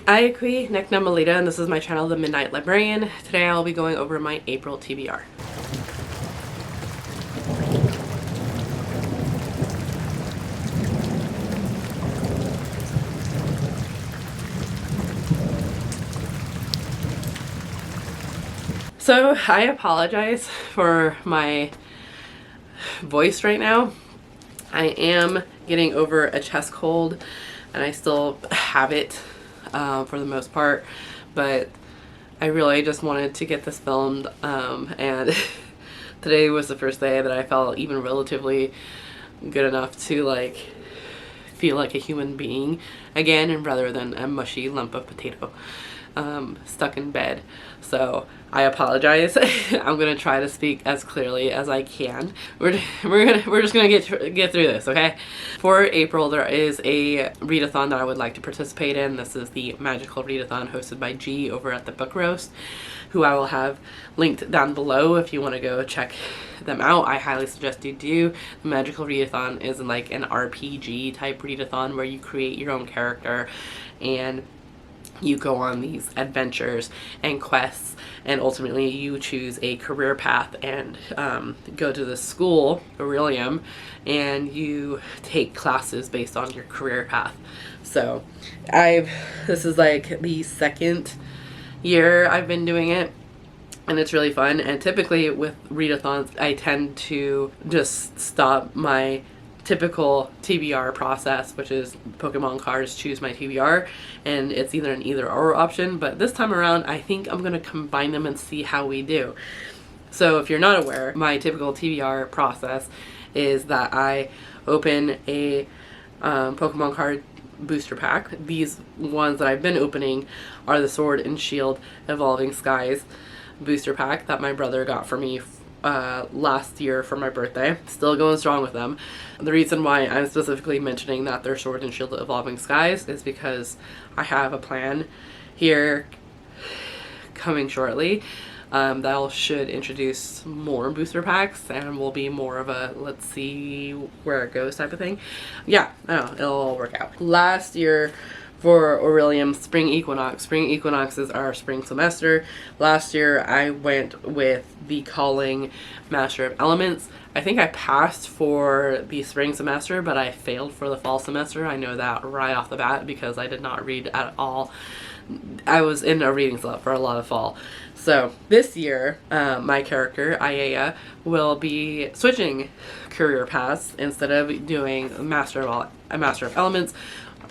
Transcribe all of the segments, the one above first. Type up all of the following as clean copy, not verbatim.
Ayakui Neknamalita, and this is my channel, The Midnight Librarian. Today I'll be going over my April TBR. So I apologize for my voice right now. I am getting over a chest cold and I still have it for the most part, but I really just wanted to get this filmed, and today was the first day that I felt even relatively good enough to like feel like a human being again, and rather than a mushy lump of potato stuck in bed. So I apologize. I'm gonna try to speak as clearly as I can. We're just gonna get through this, okay? For April, there is a readathon that I would like to participate in. This is the Magical Readathon hosted by G over at the Book Roast, who I will have linked down below if you want to go check them out. I highly suggest you do. The Magical Readathon is like an RPG type readathon where you create your own character and you go on these adventures and quests, and ultimately you choose a career path and go to the school, Aurelium, and you take classes based on your career path. So this is like the second year I've been doing it, and it's really fun. And typically with readathons, I tend to just stop my typical TBR process, which is Pokemon cards, choose my TBR, and it's either an either or option, but this time around I think I'm going to combine them and see how we do. So if you're not aware, my typical TBR process is that I open a Pokemon card booster pack. These ones that I've been opening are the Sword and Shield Evolving Skies booster pack that my brother got for me last year for my birthday. Still going strong with them. The reason why I'm specifically mentioning that they're Sword and Shield Evolving Skies is because I have a plan here coming shortly that should introduce more booster packs and will be more of a let's see where it goes type of thing. Yeah, I know, it'll all work out. Last year for Aurelium Spring Equinox. Spring Equinox is our spring semester. Last year I went with the Calling Master of Elements. I think I passed for the spring semester, but I failed for the fall semester. I know that right off the bat because I did not read at all. I was in a reading slump for a lot of fall. So this year, my character, Ayaya, will be switching career paths. Instead of doing a Master of Elements,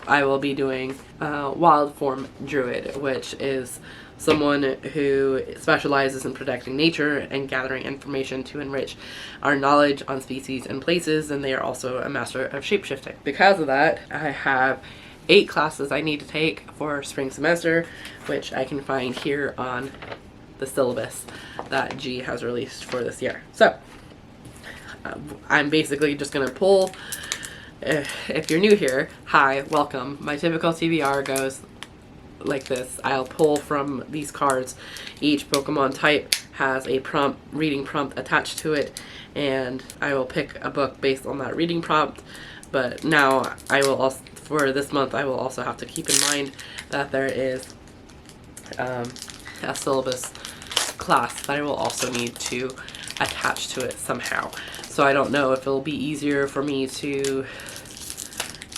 I will be doing Wild Form Druid, which is someone who specializes in protecting nature and gathering information to enrich our knowledge on species and places, and they are also a master of shapeshifting. Because of that, I have 8 classes I need to take for spring semester, which I can find here on the syllabus that G has released for this year. So I'm basically just going to pull. If you're new here, hi, welcome. My typical TBR goes like this. I'll pull from these cards. Each Pokemon type has a reading prompt attached to it, and I will pick a book based on that reading prompt. But now I will also, for this month, I will also have to keep in mind that there is a syllabus class that I will also need to attach to it somehow. So I don't know if it'll be easier for me to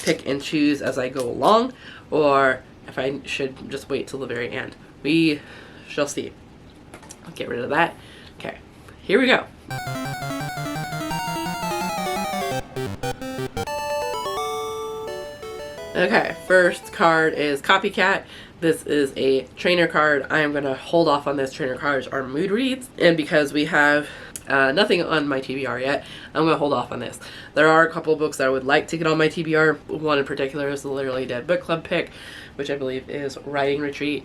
pick and choose as I go along, or if I should just wait till the very end. We shall see. I'll get rid of that. Okay, here we go. Okay, first card is Copycat. This is a trainer card. I am going to hold off on this. Trainer cards are mood reads, and because we have nothing on my TBR yet, I'm going to hold off on this. There are a couple of books that I would like to get on my TBR. One in particular is the Literally Dead Book Club pick, which I believe is Writing Retreat,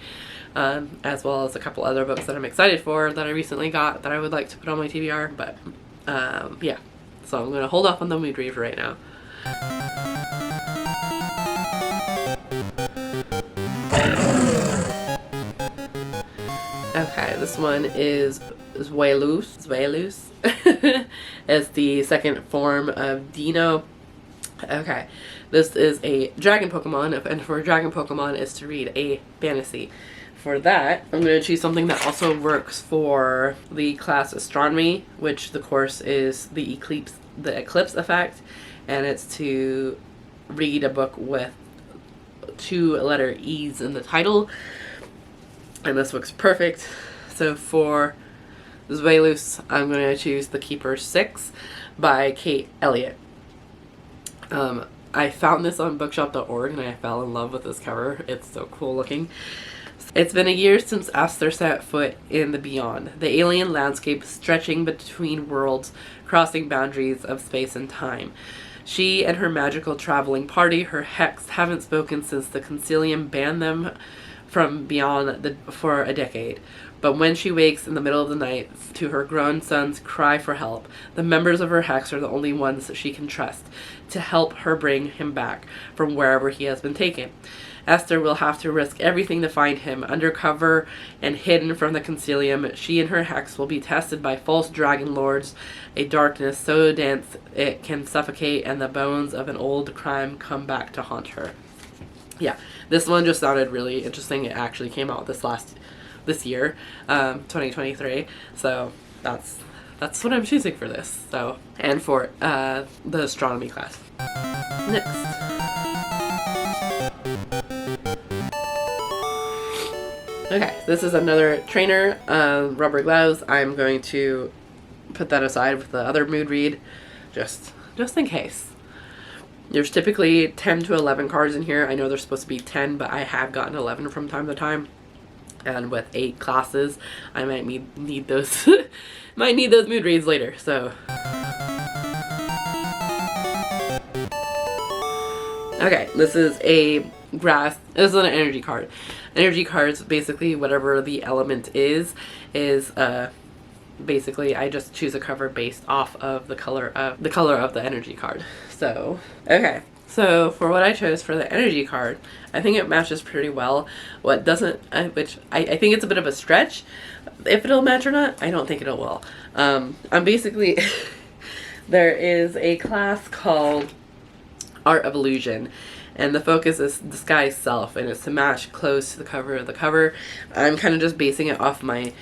as well as a couple other books that I'm excited for that I recently got that I would like to put on my TBR. But yeah, so I'm going to hold off on the mood read for right now. Okay, this one is Zweilous. It's the second form of Dino. Okay, This is a dragon Pokemon, and for a dragon Pokemon is to read a fantasy. For that, I'm going to choose something that also works for the class Astronomy, which the course is the eclipse effect, and it's to read a book with 2 letter E's in the title, and this looks perfect. So for Zweilous, I'm going to choose The Keeper 6 by Kate Elliott. I found this on bookshop.org and I fell in love with this cover. It's so cool looking. It's been a year since Esther set foot in the Beyond, the alien landscape stretching between worlds, crossing boundaries of space and time. She and her magical traveling party, her Hex, haven't spoken since the Concilium banned them from beyond for a decade. But when she wakes in the middle of the night to her grown son's cry for help, the members of her Hex are the only ones that she can trust to help her bring him back from wherever he has been taken. Esther will have to risk everything to find him. Undercover and hidden from the Concilium, she and her Hex will be tested by false dragon lords, a darkness so dense it can suffocate, and the bones of an old crime come back to haunt her. Yeah, this one just sounded really interesting. It actually came out this year, 2023. So that's what I'm choosing for this. So, and for the astronomy class. Next. Okay, this is another trainer, rubber gloves. I'm going to put that aside with the other mood read, just in case. There's typically 10 to 11 cards in here. I know there's supposed to be 10, but I have gotten 11 from time to time. And with 8 classes, I might need those might need those mood reads later. So okay, this is an energy card. Energy cards, basically whatever the element is basically I just choose a cover based off of the color of the energy card. So, okay. So for what I chose for the energy card, I think it matches pretty well. What doesn't, which I think it's a bit of a stretch. If it'll match or not, I don't think it will. I'm basically, there is a class called Art of Illusion, and the focus is disguise self, and it's to match close to the cover of the cover. I'm kind of just basing it off my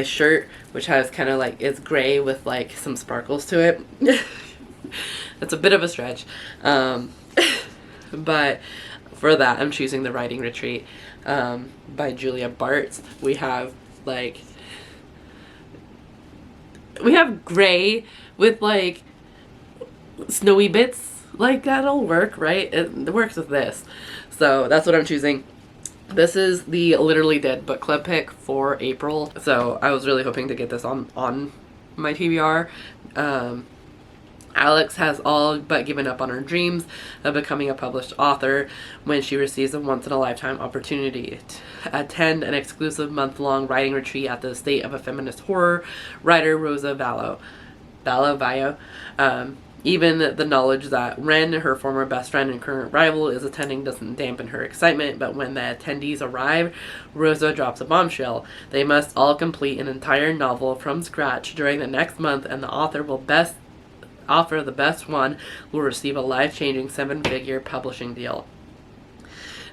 shirt, which has kind of like, it's gray with like some sparkles to it. It's a bit of a stretch, but for that I'm choosing The Writing Retreat by Julia Bartz. We have gray with like snowy bits. Like, that'll work, right? It works with this. So that's what I'm choosing. This is the Literally Dead book club pick for April. So I was really hoping to get this on my TBR. Alex has all but given up on her dreams of becoming a published author when she receives a once-in-a-lifetime opportunity to attend an exclusive month-long writing retreat at the estate of a feminist horror writer, Rosa Vallo. Even the knowledge that Ren, her former best friend and current rival, is attending doesn't dampen her excitement, but when the attendees arrive, Rosa drops a bombshell. They must all complete an entire novel from scratch during the next month, and the author the best one will receive a life-changing 7-figure publishing deal.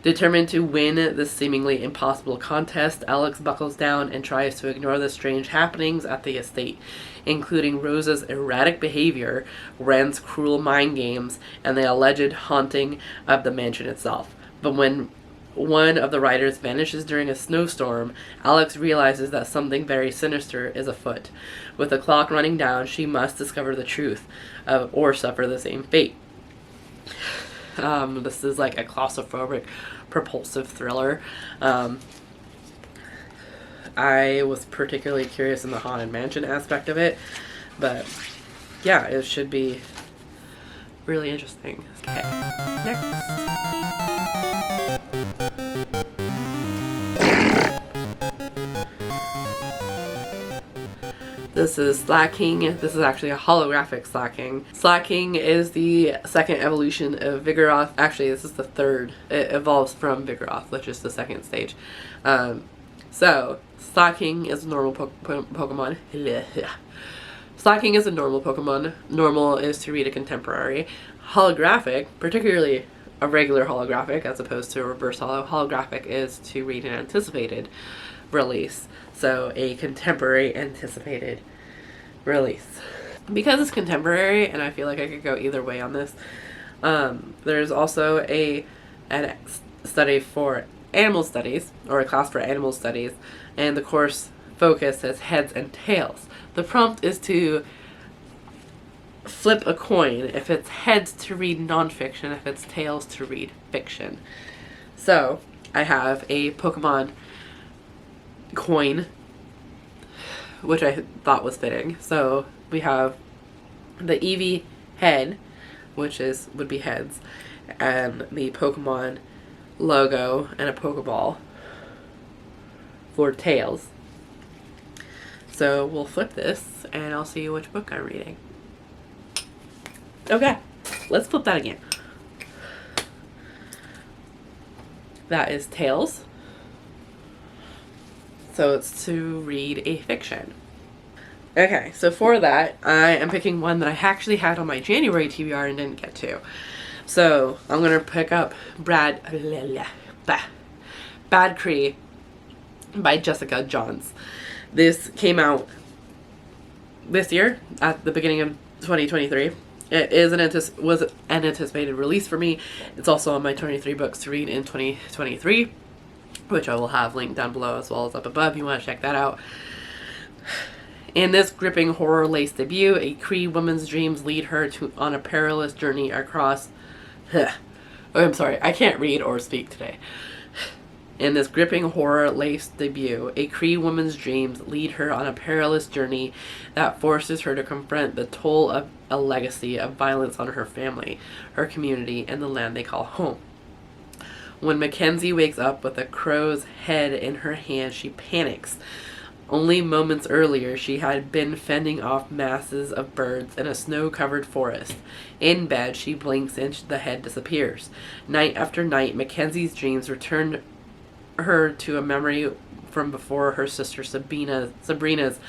Determined to win this seemingly impossible contest, Alex buckles down and tries to ignore the strange happenings at the estate, including Rosa's erratic behavior, Ren's cruel mind games, and the alleged haunting of the mansion itself. But when one of the writers vanishes during a snowstorm, Alex realizes that something very sinister is afoot. With the clock running down, she must discover the truth, or suffer the same fate. This is like a claustrophobic, propulsive thriller. I was particularly curious in the Haunted Mansion aspect of it, but yeah, it should be really interesting. Okay, next. This is Slacking. This is actually a holographic Slacking. Slacking is the second evolution of Vigoroth. Actually, this is the third. It evolves from Vigoroth, which is the second stage. So, Slacking is a normal Pokemon. Slacking is a normal Pokemon. Normal is to read a contemporary. Holographic, particularly a regular holographic as opposed to a reverse holo. Holographic is to read an anticipated release. So a contemporary anticipated release. Because it's contemporary, and I feel like I could go either way on this, there's also a study for animal studies, or a class for animal studies, and the course focus is heads and tails. The prompt is to flip a coin. If it's heads, to read nonfiction. If it's tails, to read fiction. So I have a Pokemon coin, which I thought was fitting. So we have the Eevee head, which would be heads, and the Pokemon logo and a Pokeball for tails. So we'll flip this and I'll see which book I'm reading. Okay, let's flip that again. That is tails. So it's to read a fiction. Okay, so for that, I am picking one that I actually had on my January TBR and didn't get to. So I'm going to pick up Bad Cree by Jessica Johns. This came out this year at the beginning of 2023. It was an anticipated release for me. It's also on my 23 books to read in 2023, which I will have linked down below as well as up above if you want to check that out. In this gripping horror-laced debut, a Cree woman's dreams lead her on a perilous journey across... Oh, I'm sorry, I can't read or speak today. In this gripping horror-laced debut, a Cree woman's dreams lead her on a perilous journey that forces her to confront the toll of a legacy of violence on her family, her community, and the land they call home. When Mackenzie wakes up with a crow's head in her hand, she panics. Only moments earlier, she had been fending off masses of birds in a snow-covered forest. In bed, she blinks and the head disappears. Night after night, Mackenzie's dreams return her to a memory from before her sister Sabrina's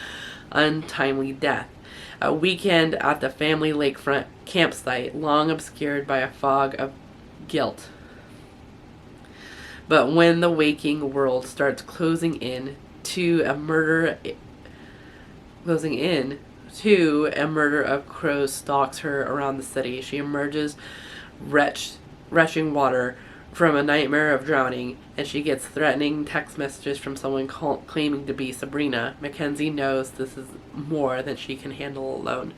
untimely death. A weekend at the family lakefront campsite, long obscured by a fog of guilt. But when the waking world starts closing in to a murder of crows stalks her around the city, she emerges retching water from a nightmare of drowning, and she gets threatening text messages from someone claiming to be Sabrina. Mackenzie knows this is more than she can handle alone.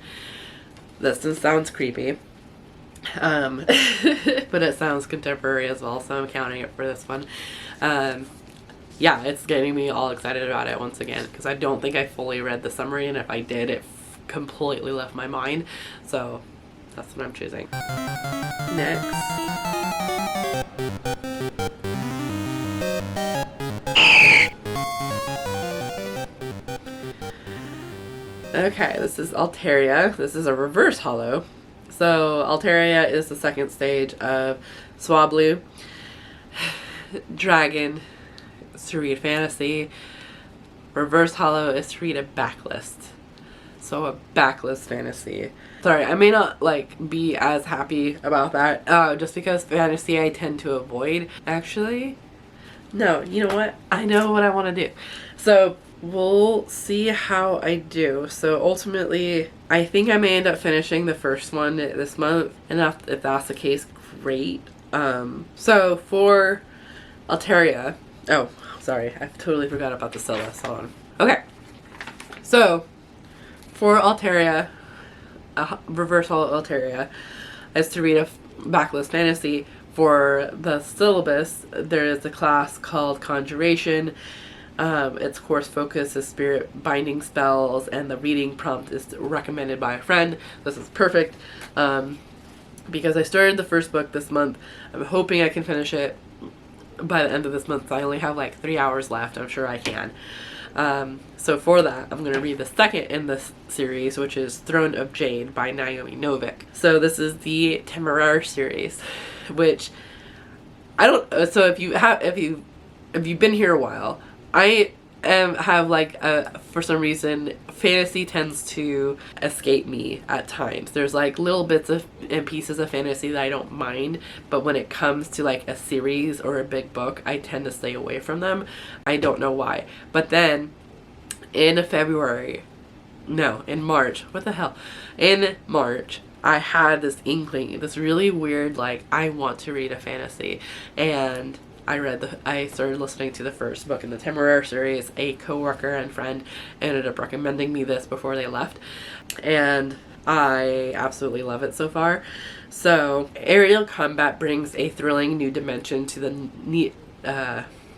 This sounds creepy. But it sounds contemporary as well, so I'm counting it for this one. Yeah, it's getting me all excited about it once again, because I don't think I fully read the summary, and if I did, it completely left my mind. So that's what I'm choosing. Next. Okay, this is Altaria. This is a reverse holo. So Altaria is the second stage of Swablu. Dragon is to read fantasy. Reverse holo is to read a backlist. So a backlist fantasy. Sorry, I may not be as happy about that, just because fantasy I tend to avoid. Actually, no, you know what? I know what I want to do. So we'll see how I do. So ultimately, I think I may end up finishing the first one this month, and if that's the case, great. So for Altaria, oh, sorry, I totally forgot about the syllabus. Hold on. Okay, so for Altaria, reverse Altaria is to read a backlist fantasy. For the syllabus, there is a class called Conjuration. Its course focus is spirit binding spells, and the reading prompt is recommended by a friend. This is perfect because I started the first book this month. I'm hoping I can finish it by the end of this month. I only have 3 hours left. I'm sure I can. So for that, I'm going to read the second in this series, which is Throne of Jade by Naomi Novik. So this is the TBR series, which I don't. So if you've been here a while, I have like for some reason fantasy tends to escape me at times. There's like little bits of and pieces of fantasy that I don't mind, but when it comes to like a series or a big book, I tend to stay away from them. I don't know why. But then in March, what the hell? In March, I had this inkling, this really weird, like, I want to read a fantasy. And I started listening to the first book in the TBR series. A coworker and friend ended up recommending me this before they left. And I absolutely love it so far. So, aerial combat brings a thrilling new dimension to the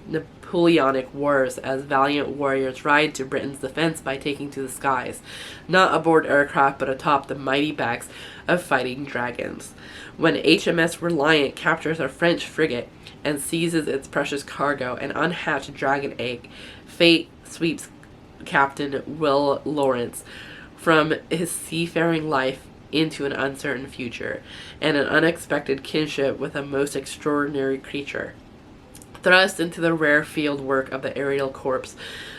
Napoleonic Wars as valiant warriors ride to Britain's defense by taking to the skies, not aboard aircraft but atop the mighty backs of fighting dragons. When HMS Reliant captures a French frigate and seizes its precious cargo, an unhatched dragon egg, fate sweeps Captain Will Lawrence from his seafaring life into an uncertain future, and an unexpected kinship with a most extraordinary creature. Thrust into the rare field work of the aerial corps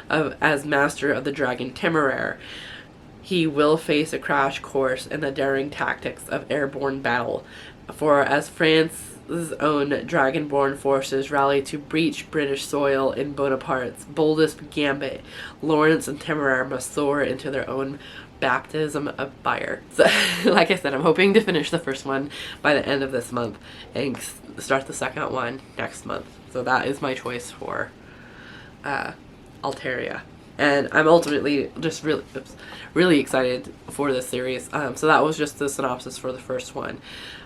as master of the dragon Temeraire, he will face a crash course in the daring tactics of airborne battle. For as France's own dragonborn forces rally to breach British soil in Bonaparte's boldest gambit, Lawrence and Temeraire must soar into their own baptism of fire. So, like I said, I'm hoping to finish the first one by the end of this month and start the second one next month. So that is my choice for Alteria. And I'm ultimately just really excited for this series. So that was just the synopsis for the first one,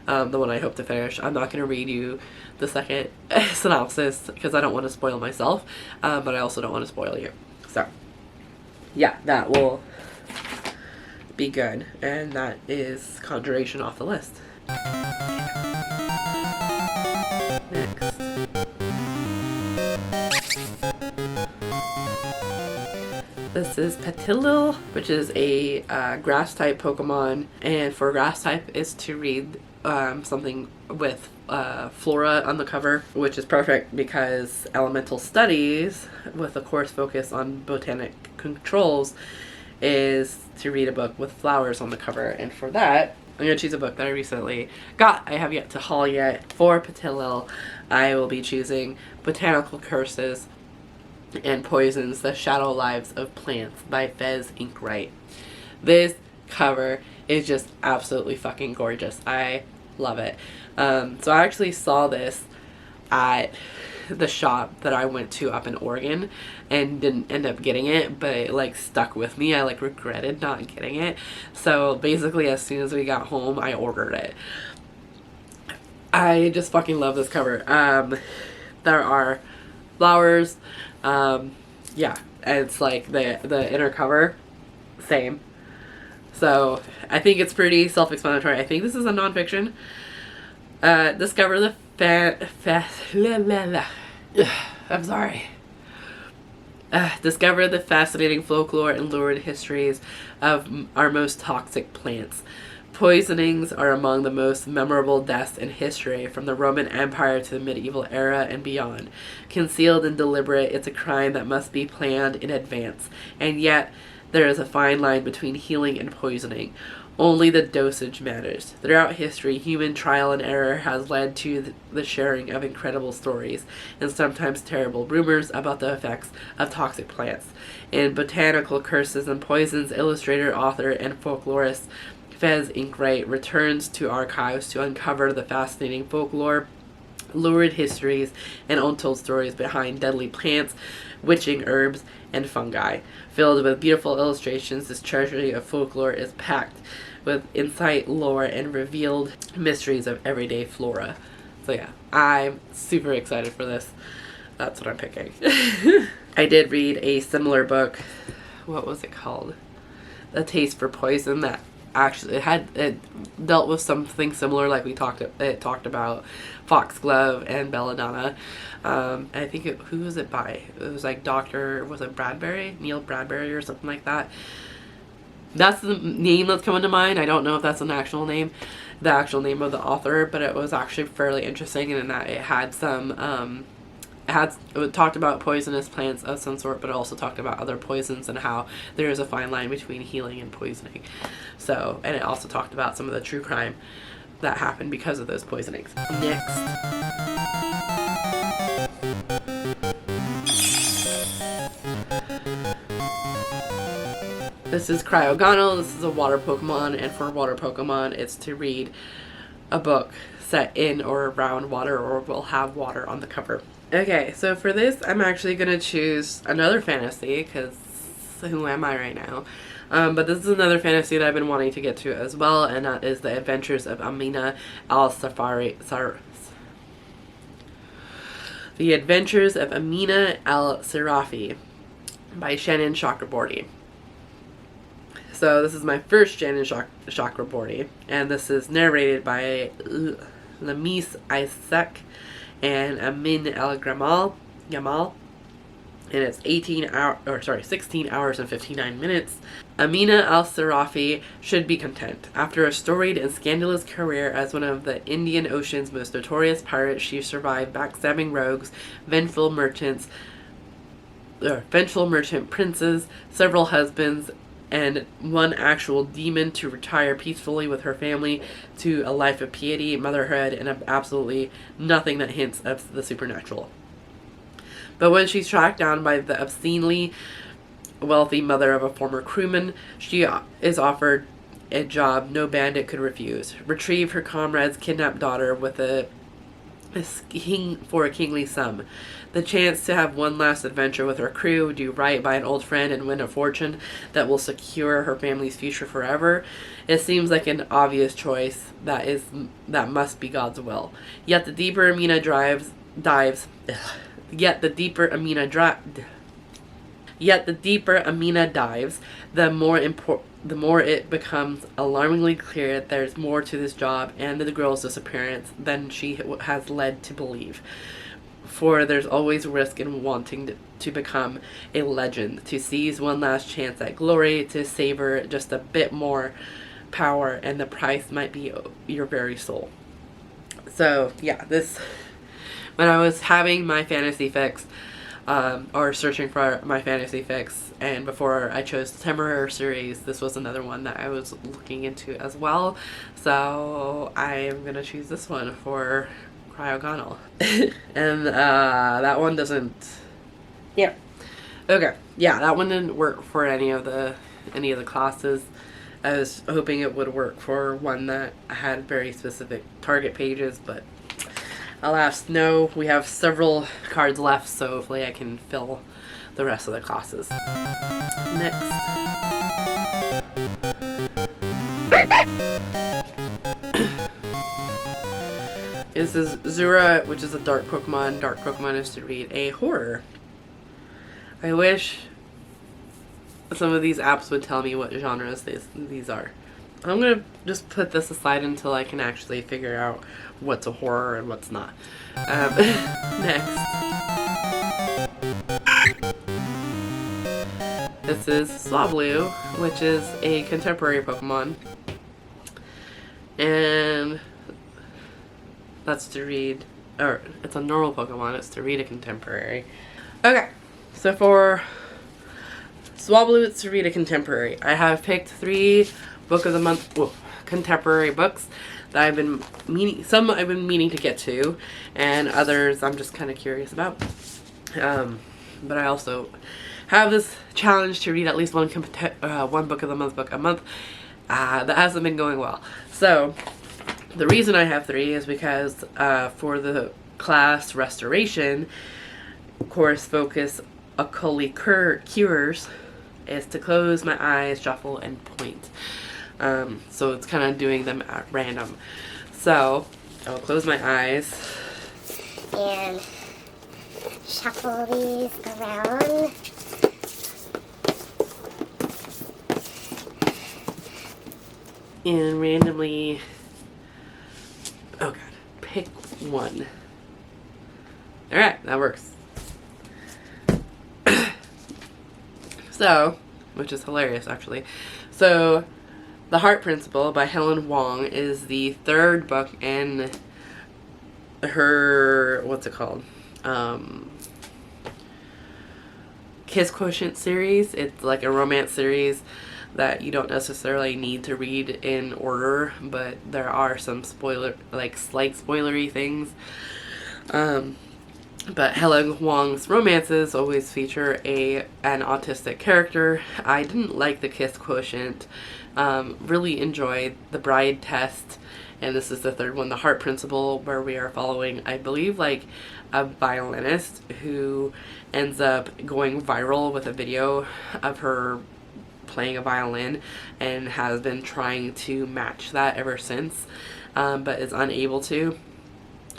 the one I hope to finish. I'm not going to read you the second synopsis because I don't want to spoil myself, but I also don't want to spoil you. So, yeah, that will be good. And that is Conjuration off the list. Next. This is Petilil, which is a grass type Pokemon, and for grass type is to read something with flora on the cover, which is perfect because elemental studies with a course focus on botanic controls is to read a book with flowers on the cover. And for that, I'm going to choose a book that I recently got. I have yet to haul yet. For Petilil, I will be choosing Botanical Curses and Poisons, The Shadow Lives of Plants by Fez Inkwright. This cover is just absolutely fucking gorgeous. I love it. So I actually saw this at the shop that I went to up in Oregon and didn't end up getting it, but it like stuck with me. I like regretted not getting it. So basically as soon as we got home, I ordered it. I just fucking love this cover. There are flowers. Yeah, and it's like the inner cover, same. So I think it's pretty self-explanatory. I think this is a nonfiction. Discover the I'm sorry. Discover the fascinating folklore and lurid histories of our most toxic plants. Poisonings are among the most memorable deaths in history, from the Roman Empire to the medieval era and beyond. Concealed and deliberate, it's a crime that must be planned in advance, and yet there is a fine line between healing and poisoning. Only the dosage matters. Throughout history, human trial and error has led to the sharing of incredible stories and sometimes terrible rumors about the effects of toxic plants. In Botanical Curses and Poisons, illustrator, author, and folklorist Fez Inkwright returns to archives to uncover the fascinating folklore, lurid histories, and untold stories behind deadly plants, witching herbs, and fungi. Filled with beautiful illustrations, this treasury of folklore is packed with insight, lore, and revealed mysteries of everyday flora. So yeah, I'm super excited for this. That's what I'm picking. I did read a similar book. What was it called? A Taste for Poison, that actually it dealt with something similar, like it talked about Foxglove and Belladonna. I think who was it by? It was like was it Bradbury? Neil Bradbury or something like that. That's the name that's coming to mind. I don't know if that's the actual name of the author, but it was actually fairly interesting in that it had some it talked about poisonous plants of some sort, but it also talked about other poisons and how there is a fine line between healing and poisoning. So, and it also talked about some of the true crime that happened because of those poisonings. Next. This is Cryogonal. This is a water Pokemon, and for water Pokemon, it's to read a book set in or around water or will have water on the cover. Okay, so for this, I'm actually going to choose another fantasy, because who am I right now? But this is another fantasy that I've been wanting to get to as well, and that is The Adventures of Amina The Adventures of Amina al-Sirafi by Shannon Chakraborty. So this is my first Shannon Chakraborty, and this is narrated by Lamis Isaac and Amin Gamal, and it's 16 hours and 59 minutes. Amina al-Sirafi should be content. After a storied and scandalous career as one of the Indian Ocean's most notorious pirates, she survived backstabbing rogues, vengeful merchant princes, several husbands, and one actual demon to retire peacefully with her family to a life of piety, motherhood, and absolutely nothing that hints of the supernatural. But when she's tracked down by the obscenely wealthy mother of a former crewman, she is offered a job no bandit could refuse. Retrieve her comrade's kidnapped daughter with a kingly sum. The chance to have one last adventure with her crew, do right by an old friend, and win a fortune that will secure her family's future forever. It seems like an obvious choice that must be God's will. Yet the deeper Amina dives, the more it becomes alarmingly clear that there's more to this job and the girl's disappearance than she has led to believe. For there's always risk in wanting to become a legend, to seize one last chance at glory, to savor just a bit more power, and the price might be your very soul. So yeah, when I was having my fantasy fix, or searching for my fantasy fix, and before I chose the TBR series, this was another one that I was looking into as well. So I am going to choose this one for Cryogonal. And that one doesn't... Yeah. Okay. Yeah, that one didn't work for any of the classes. I was hoping it would work for one that had very specific target pages, but alas, no. We have several cards left, so hopefully I can fill the rest of the classes. Next. This is Zura, which is a dark Pokemon. Dark Pokemon is to read a horror. I wish some of these apps would tell me what genres these are. I'm going to just put this aside until I can actually figure out what's a horror and what's not. Next. This is Swablu, which is a contemporary Pokemon. And that's to read, or it's a normal Pokemon, it's to read a contemporary. Okay, so for Swablu, it's to read a contemporary. I have picked 3 Book of the Month contemporary books that I've been meaning to get to, and others I'm just kind of curious about. But I also have this challenge to read at least one Book of the Month book a month. That hasn't been going well. So the reason I have 3 is because for the class Restoration course focus Occult Cures is to close my eyes, shuffle, and point. So it's kind of doing them at random. So I'll close my eyes and shuffle these around. And randomly, oh god, pick one. Alright, that works. So, which is hilarious actually. So, The Heart Principle by Helen Wong is the 3rd book in her, what's it called? Kiss Quotient series. It's like a romance series that you don't necessarily need to read in order, but there are some slight spoilery things. But Helen Huang's romances always feature an autistic character. I didn't like the Kiss Quotient. Really enjoyed The Bride Test, and this is the third one, The Heart Principle, where we are following, I believe, like a violinist who ends up going viral with a video of her playing a violin and has been trying to match that ever since, but is unable to.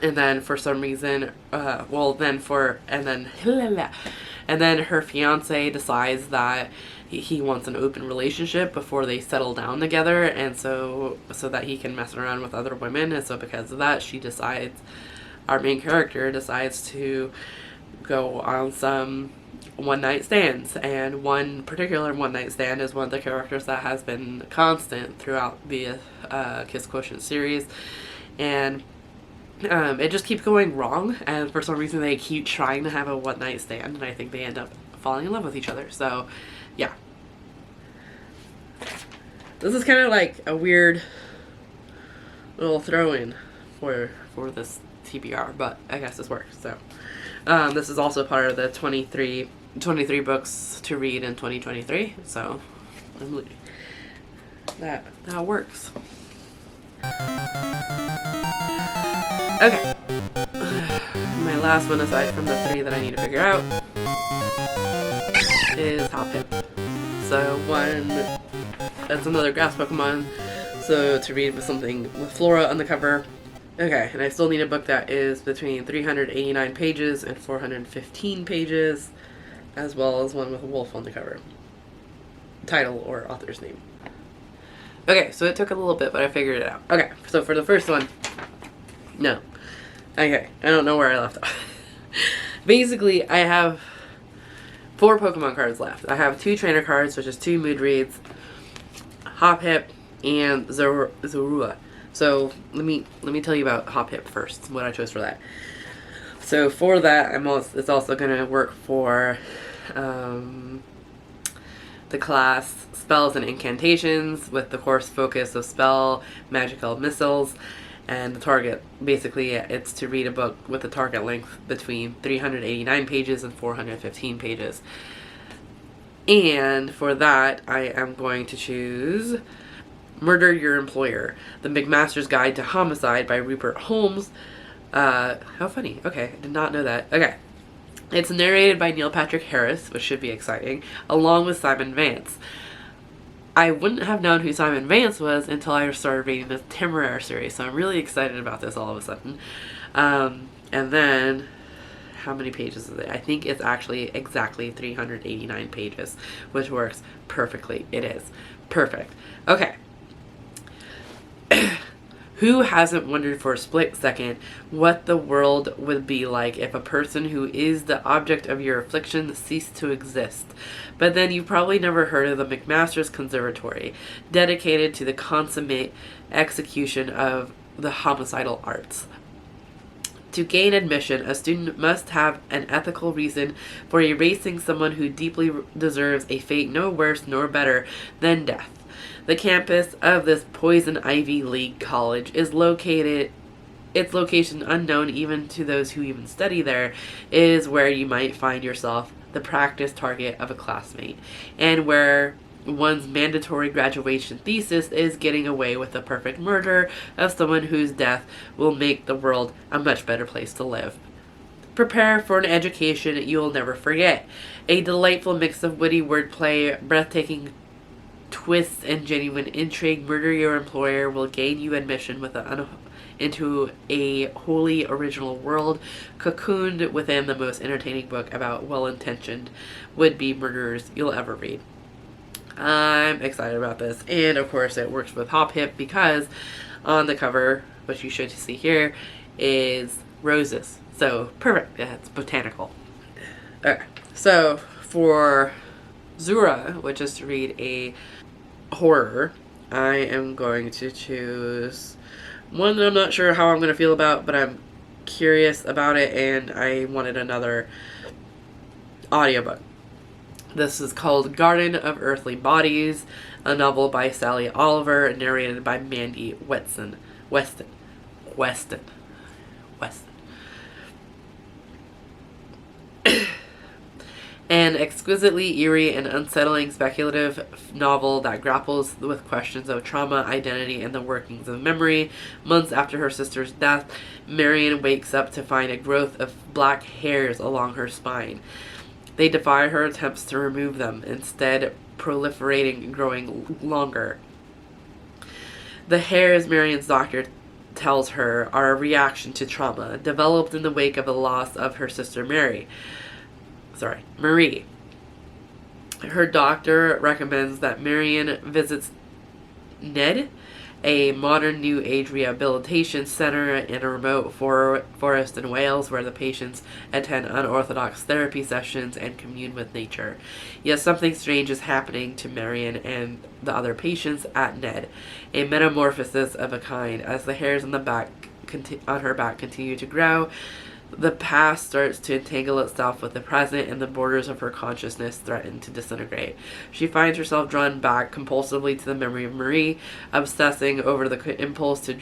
And then for some reason, and then her fiance decides that he wants an open relationship before they settle down together, and so that he can mess around with other women. And so because of that, our main character decides to go on some one-night stands, and one particular one-night stand is one of the characters that has been constant throughout the Kiss Quotient series, and it just keeps going wrong, and for some reason they keep trying to have a one-night stand, and I think they end up falling in love with each other. So yeah, this is kind of like a weird little throw-in for this TBR, but I guess this works. So this is also part of the 23 books to read in 2023, so that works. Okay, my last one aside from the 3 that I need to figure out is Hoppip. So that's another grass Pokemon, so to read with something with Flora on the cover. Okay, and I still need a book that is between 389 pages and 415 pages, as well as one with a wolf on the cover. Title or author's name. Okay, so it took a little bit, but I figured it out. Okay, so for the first one, no. Okay, I don't know where I left off. Basically, I have 4 Pokemon cards left. I have 2 trainer cards, which is 2 mood reads, Hoppip, and Zorua. So let me tell you about Hoppip first, what I chose for that. So for that, it's also going to work for the class Spells and Incantations, with the course focus of spell, magical missiles, and the target, basically, it's to read a book with a target length between 389 pages and 415 pages. And for that, I am going to choose Murder Your Employer, The McMaster's Guide to Homicide by Rupert Holmes. How funny. Okay, I did not know that. Okay. It's narrated by Neil Patrick Harris, which should be exciting, along with Simon Vance. I wouldn't have known who Simon Vance was until I started reading the TBR series, so I'm really excited about this all of a sudden. And then, how many pages is it? I think it's actually exactly 389 pages, which works perfectly. It is. Perfect. Okay. Who hasn't wondered for a split second what the world would be like if a person who is the object of your affliction ceased to exist? But then you've probably never heard of the McMaster's Conservatory, dedicated to the consummate execution of the homicidal arts. To gain admission, a student must have an ethical reason for erasing someone who deeply deserves a fate no worse nor better than death. The campus of this Poison Ivy League college is located, its location unknown even to those who even study there, is where you might find yourself the practice target of a classmate, and where one's mandatory graduation thesis is getting away with the perfect murder of someone whose death will make the world a much better place to live. Prepare for an education you'll never forget. A delightful mix of witty wordplay, breathtaking twists, and genuine intrigue. Murder Your Employer will gain you admission into a wholly original world, cocooned within the most entertaining book about well-intentioned would-be murderers you'll ever read. I'm excited about this, and of course it works with Hoppip because on the cover, which you should see here, is roses. So perfect. Yeah, it's botanical. Okay, so for Zura, which is to read a horror, I am going to choose one that I'm not sure how I'm going to feel about, but I'm curious about it, and I wanted another audiobook. This is called Garden of Earthly Bodies, a novel by Sally Oliver, narrated by Mandy Weston. An exquisitely eerie and unsettling speculative novel that grapples with questions of trauma, identity, and the workings of memory. Months after her sister's death, Marion wakes up to find a growth of black hairs along her spine. They defy her attempts to remove them, instead proliferating and growing longer. The hairs, Marion's doctor tells her, are a reaction to trauma, developed in the wake of the loss of her sister Marie. Her doctor recommends that Marion visits Ned, a modern New Age rehabilitation center in a remote forest in Wales, where the patients attend unorthodox therapy sessions and commune with nature. Yet something strange is happening to Marion and the other patients at Ned, a metamorphosis of a kind. As the hairs on her back continue to grow, the past starts to entangle itself with the present, and the borders of her consciousness threaten to disintegrate. She finds herself drawn back compulsively to the memory of Marie, obsessing over the impulse that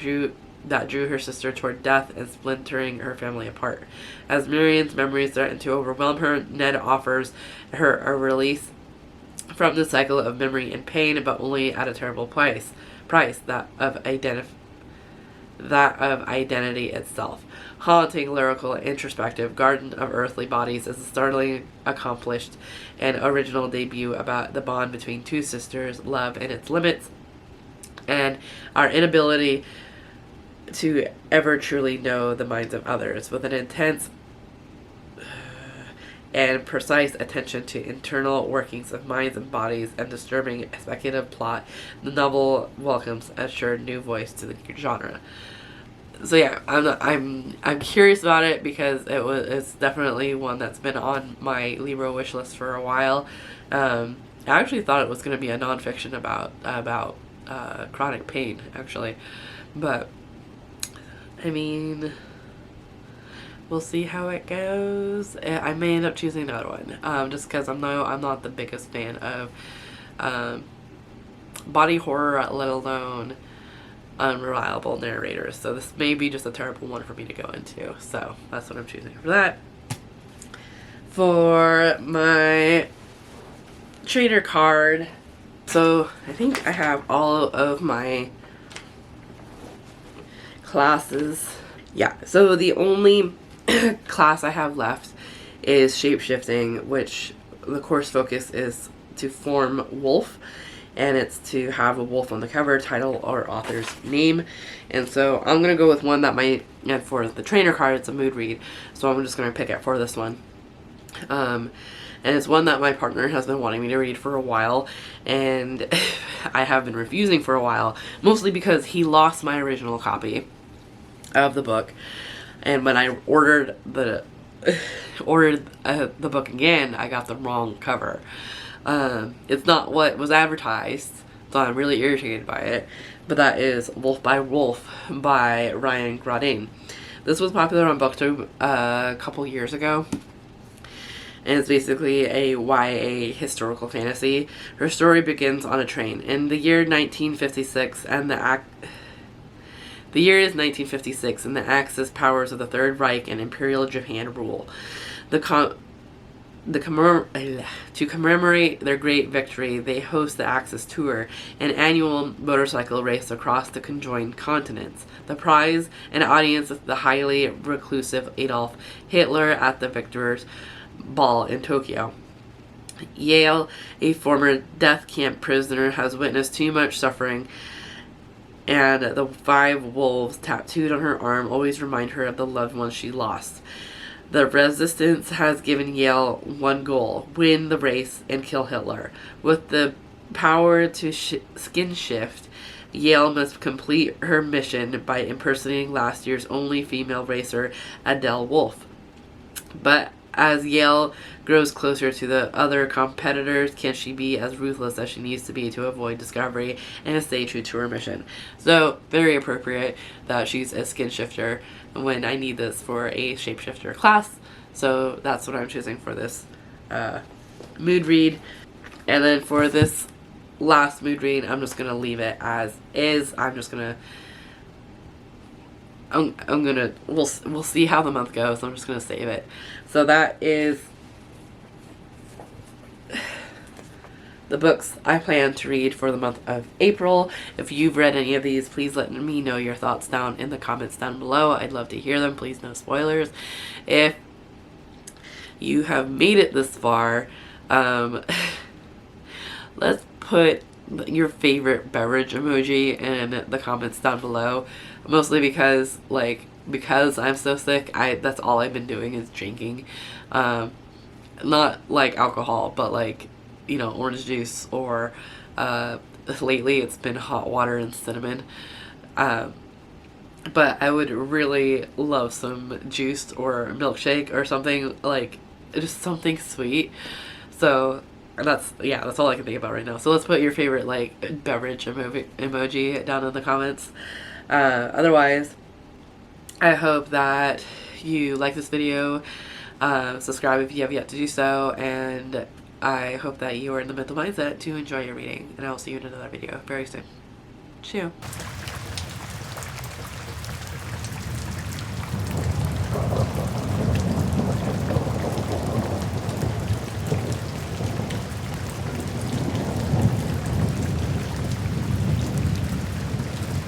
drew her sister toward death and splintering her family apart. As Marion's memories threaten to overwhelm her, Ned offers her a release from the cycle of memory and pain, but only at a terrible price, that of identity itself. Haunting, lyrical, and introspective, Garden of Earthly Bodies is a startlingly accomplished and original debut about the bond between two sisters, love and its limits, and our inability to ever truly know the minds of others. With an intense and precise attention to internal workings of minds and bodies and disturbing speculative plot, the novel welcomes a sure new voice to the genre. So yeah, I'm curious about it because it's definitely one that's been on my Libro wish list for a while. I actually thought it was going to be a nonfiction about chronic pain, actually, but I mean, we'll see how it goes. I may end up choosing another one, just because I'm not the biggest fan of body horror, let alone unreliable narrators. So this may be just a terrible one for me to go into. So that's what I'm choosing for that. For my trainer card, so I think I have all of my classes. Yeah, so the only class I have left is shapeshifting, which the course focus is to form wolf, and it's to have a wolf on the cover, title, or author's name. And so I'm going to go with one that and for the trainer card, it's a mood read, so I'm just going to pick it for this one. And it's one that my partner has been wanting me to read for a while, and I have been refusing for a while, mostly because he lost my original copy of the book, and when I ordered the book again, I got the wrong cover. It's not what was advertised, so I'm really irritated by it. But that is Wolf by Wolf by Ryan Gradin. This was popular on BookTube a couple years ago, and it's basically a YA historical fantasy. Her story begins on a train in the year 1956, and the year is 1956, and the Axis powers of the Third Reich and Imperial Japan rule. To commemorate their great victory, they host the Axis Tour, an annual motorcycle race across the conjoined continents. The prize, an audience with the highly reclusive Adolf Hitler at the victor's ball in Tokyo. Yale, a former death camp prisoner, has witnessed too much suffering, and the 5 wolves tattooed on her arm always remind her of the loved ones she lost. The resistance has given Yale one goal: win the race and kill Hitler. With the power to skin shift, Yale must complete her mission by impersonating last year's only female racer, Adele Wolfe. But as Yale grows closer to the other competitors, can she be as ruthless as she needs to be to avoid discovery and stay true to her mission? So, very appropriate that she's a skin shifter when I need this for a shapeshifter class. So that's what I'm choosing for this mood read. And then for this last mood read, I'm just gonna leave it as is. We'll see how the month goes. I'm just gonna save it. So that is the books I plan to read for the month of April. If you've read any of these, please let me know your thoughts down in the comments down below. I'd love to hear them. Please, no spoilers. If you have made it this far, let's put your favorite beverage emoji in the comments down below. Mostly because I'm so sick, that's all I've been doing is drinking. Not like alcohol, but like, you know, orange juice, or lately it's been hot water and cinnamon. But I would really love some juice or milkshake or something, like just something sweet. So that's all I can think about right now. So let's put your favorite like beverage emoji down in the comments. Otherwise, I hope that you like this video. Subscribe if you have yet to do so, and I hope that you are in the mental mindset to enjoy your reading, and I will see you in another video very soon. Chew.